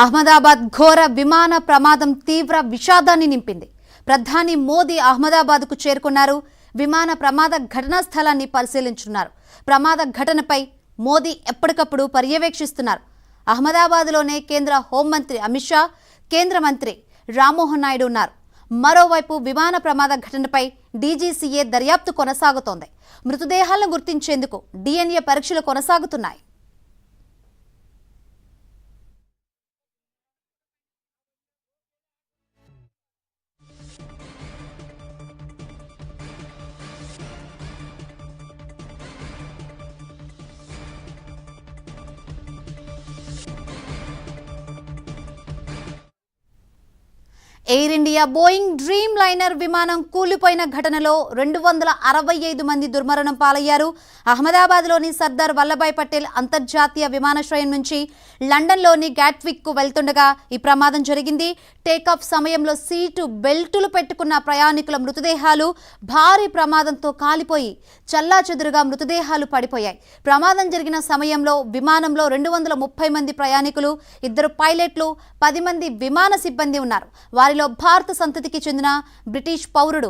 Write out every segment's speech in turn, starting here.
అహ్మదాబాద్ ఘోర విమాన ప్రమాదం తీవ్ర విషాదాన్ని నింపింది. ప్రధాని మోదీ అహ్మదాబాద్కు చేరుకున్నారు. విమాన ప్రమాద ఘటనా స్థలాన్ని పరిశీలించున్నారు. ప్రమాద ఘటనపై మోదీ ఎప్పటికప్పుడు పర్యవేక్షిస్తున్నారు. అహ్మదాబాద్లోనే కేంద్ర హోంమంత్రి అమిత్ షా, కేంద్ర మంత్రి రామ్మోహన్ నాయుడు ఉన్నారు. మరోవైపు విమాన ప్రమాద ఘటనపై డీజీసీఏ దర్యాప్తు కొనసాగుతోంది. మృతదేహాలను గుర్తించేందుకు DNA పరీక్షలు కొనసాగుతున్నాయి. Air India Boeing dream liner విమానం కూలిపోయిన ఘటనలో 265 మంది దుర్మరణం పాలయ్యారు. అహ్మదాబాద్లోని సర్దార్ వల్లభాయ్ పటేల్ అంతర్జాతీయ విమానాశ్రయం నుంచి లండన్లోని గ్యాట్విక్కు వెళ్తుండగా ఈ ప్రమాదం జరిగింది. టేకాఫ్ సమయంలో సీటు బెల్టులు పెట్టుకున్న ప్రయాణికుల మృతదేహాలు భారీ ప్రమాదంతో కాలిపోయి చల్లాచెదురుగా మృతదేహాలు పడిపోయాయి. ప్రమాదం జరిగిన సమయంలో విమానంలో 230 మంది ప్రయాణికులు, 2 పైలట్లు, 10 మంది విమాన సిబ్బంది ఉన్నారు. వారిలో భారత సంతతికి చెందిన బ్రిటిష్ పౌరుడు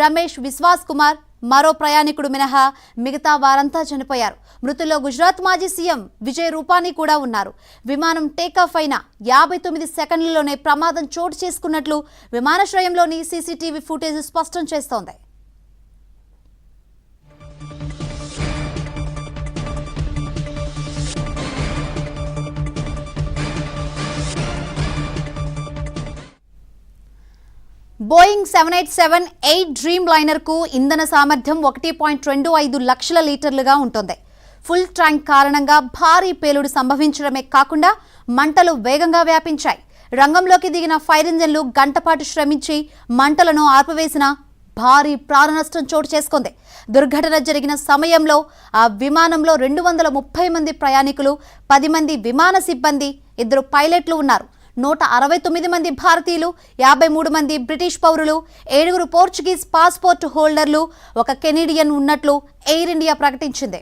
రమేష్ విశ్వాస్ కుమార్, మరో ప్రయాణికుడు మినహా మిగతా వారంతా చనిపోయారు. మృతుల్లో గుజరాత్ మాజీ సీఎం విజయ్ రూపానీ కూడా ఉన్నారు. విమానం టేకాఫ్ అయిన 59 సెకండ్లలోనే ప్రమాదం చోటు చేసుకున్నట్లు విమానాశ్రయంలోని సీసీటీవీ ఫుటేజ్ స్పష్టం చేస్తోంది. బోయింగ్ 787-8 డ్రీమ్ లైనర్కు ఇంధన సామర్థ్యం 1.25 లక్షల లీటర్లుగా ఉంటుంది. ఫుల్ ట్యాంక్ కారణంగా భారీ పేలుడు సంభవించడమే కాకుండా మంటలు వేగంగా వ్యాపించాయి. రంగంలోకి దిగిన ఫైర్ ఇంజన్లు గంటపాటు శ్రమించి మంటలను ఆర్పివేసిన భారీ ప్రాణనష్టం చోటు చేసుకుంది. దుర్ఘటన జరిగిన సమయంలో ఆ విమానంలో 230 మంది ప్రయాణికులు, 10 మంది విమాన సిబ్బంది, 2 పైలట్లు ఉన్నారు. 169 మంది భారతీయులు, 53 మంది బ్రిటిష్ పౌరులు, 7 పోర్చుగీస్ పాస్పోర్ట్ హోల్డర్లు, 1 కెనడియన్ ఉన్నట్లు ఎయిర్ ఇండియా ప్రకటించింది.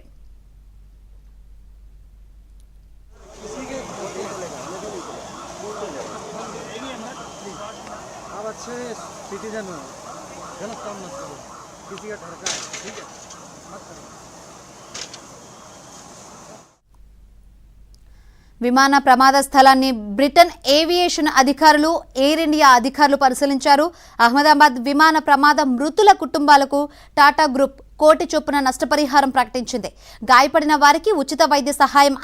విమాన ప్రమాద స్థలాన్ని బ్రిటన్ ఏవియేషన్ అధికారులు, ఎయిర్ ఇండియా అధికారులు పరిశీలించారు. అహ్మదాబాద్ విమాన ప్రమాద మృతుల కుటుంబాలకు టాటా గ్రూప్ 1 కోటి చొప్పున నష్టపరిహారం ప్రకటించింది. గాయపడిన వారికి ఉచిత వైద్య సహాయం